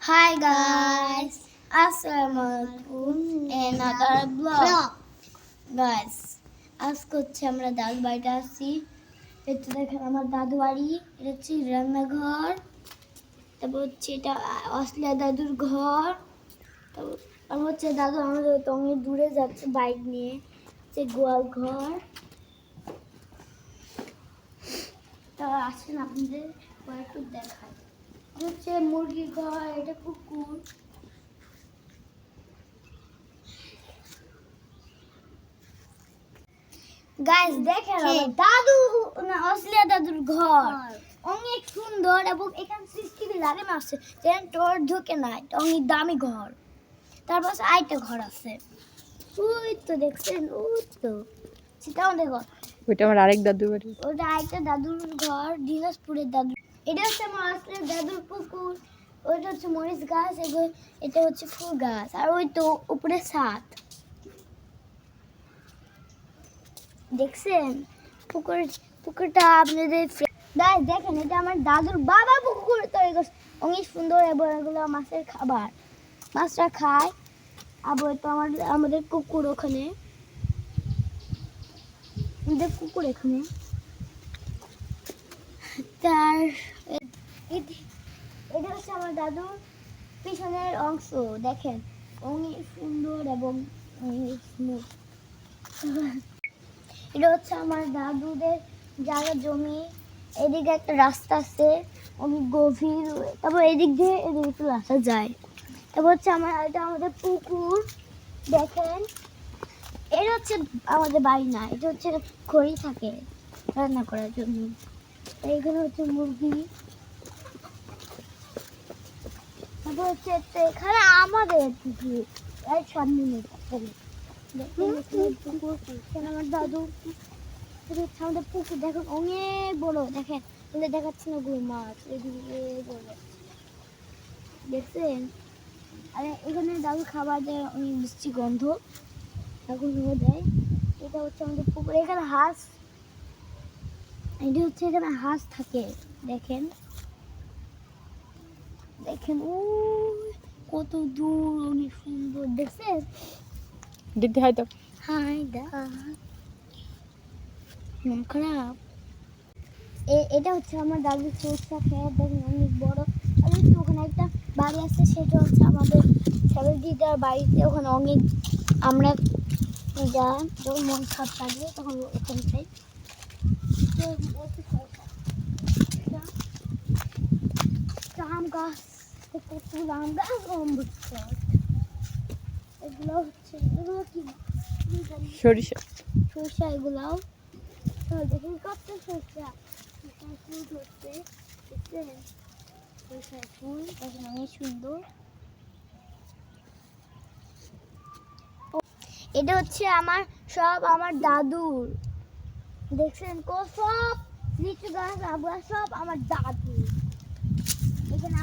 Hi guys, Assalamualaikum. Another vlog. Guys, আজকে হচ্ছে আমরা দাদু বাড়িতে আসছি। এটা দেখেন আমার দাদু বাড়ি, এটা হচ্ছে রান্নাঘর, তারপর হচ্ছে এটা অসলিয়া দাদুর ঘর। তারপর হচ্ছে দাদু আমাদের তো অনেক দূরে যাচ্ছে বাইক নিয়ে, হচ্ছে গোয়াল ঘর। তা আসেন আপনাদের একটু দেখায়। হচ্ছে মুরগির ঘর, এটা কুকুর। গাইস দেখেন দাদু না অসলিয়া দাদুর ঘর অনেক সুন্দর এবং এখানে সিসিটিভি লাগানো আছে যেন তোর ঢুকে নাই, অনেক দামি ঘর। তারপর আরেকটা ঘর আছে, ওই তো দেখছেন, ওই তো সেটাও দেখো, ওইটা আমার আরেক দাদু বাড়ি। ওটা আরেকটা দাদুর ঘর, দিনাজপুরের দাদু। এটা হচ্ছে আমার আসলে দাদুর পুকুর। ওইটা হচ্ছে মরিচ গাছ, এটা হচ্ছে ফুল গাছ, আর ওই তো উপরে ছাদ দেখছেন। পুকুরটা আপনাদের দেখেন, এটা আমার দাদুর বাবা পুকুর তৈরি করছে, অনেক সুন্দর। এবং এগুলো মাছের খাবার, মাছরা খায়। আবার তো আমাদের কুকুর ওখানে, আমাদের কুকুর এখানে। তার এটা হচ্ছে আমার দাদুর পিছনের অংশ, দেখেন অনেক সুন্দর এবং অনেক স্মুথ। এটা হচ্ছে আমার দাদুদের জায়গা জমি। এদিকে একটা রাস্তা আছে অনেক গভীর, তারপর এদিক দিয়ে এদিকে একটু আসা যায়। তারপর হচ্ছে এটা আমাদের পুকুর, দেখেন। এটা হচ্ছে আমাদের বাড়ি না, এটা হচ্ছে খড়ি থাকে রান্না করার জন্য। এখানে হচ্ছে মুরগি। তারপর হচ্ছে এখানে আমাদের পুকুর, এর সামনে দেখেন আমার দাদু। আমাদের পুকুর দেখুন অনেক বড়, দেখেন দেখাচ্ছে না গুলো মাছ এদিকে দেখছেন। আর এখানে দাদু খাবার দেয়, অনেক মিষ্টি গন্ধ এখন দেয়। এটা হচ্ছে আমাদের পুকুর, এখানে হাঁস, এটা হচ্ছে এখানে হাঁস থাকে, দেখেন দেখেন ও কত দূর, অনেক সুন্দর দেখছেন। দিদি হয়তো হাই দা মন খারাপ। এটা হচ্ছে আমার দাদুর সরষা ক্ষেত, দেখেন অনেক বড়। আর একটু ওখানে একটা বাড়ি আছে, সেটা হচ্ছে আমাদের সবাই দিদার বাড়িতে। ওখানে অনেক আমরা যা যখন মন খারাপ লাগে তখন ওখানে যাই। আম গাছ, প্রচুর আম গাছ, অমৃত গাছ। এগুলো হচ্ছে, এগুলো কি সরিষা। সরষা, এগুলাও দেখুন কত সরষা ফুল ধরছে, দেখছেন সরষার ফুল দেখুন অনেক সুন্দর। এটা হচ্ছে আমার দাদুর, দেখছেন সব লিচু গাছ, আম গাছ সব আমার দাদুর। এখানে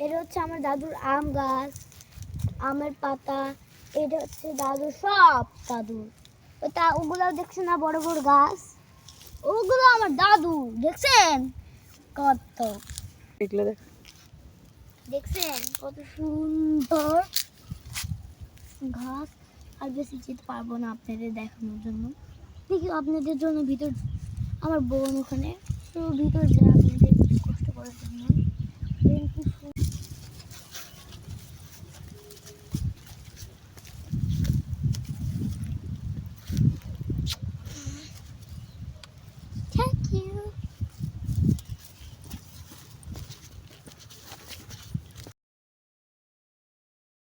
এটা হচ্ছে আমার দাদুর আম গাছ, আমের পাতা। এটা হচ্ছে দাদুর সব দাদুর। ওগুলো দেখছেন না, বড় বড় গাছ, ওগুলো আমার দাদু, দেখছেন কত, এগুলো দেখছেন কত সুন্দর ঘাস। আর বেশি যেতে পারবো না আপনাদের দেখানোর জন্য, দেখি আপনাদের জন্য ভিতর আমার বোন ওখানে, তো ভিতর যায় আপনাদের কষ্ট করার জন্য।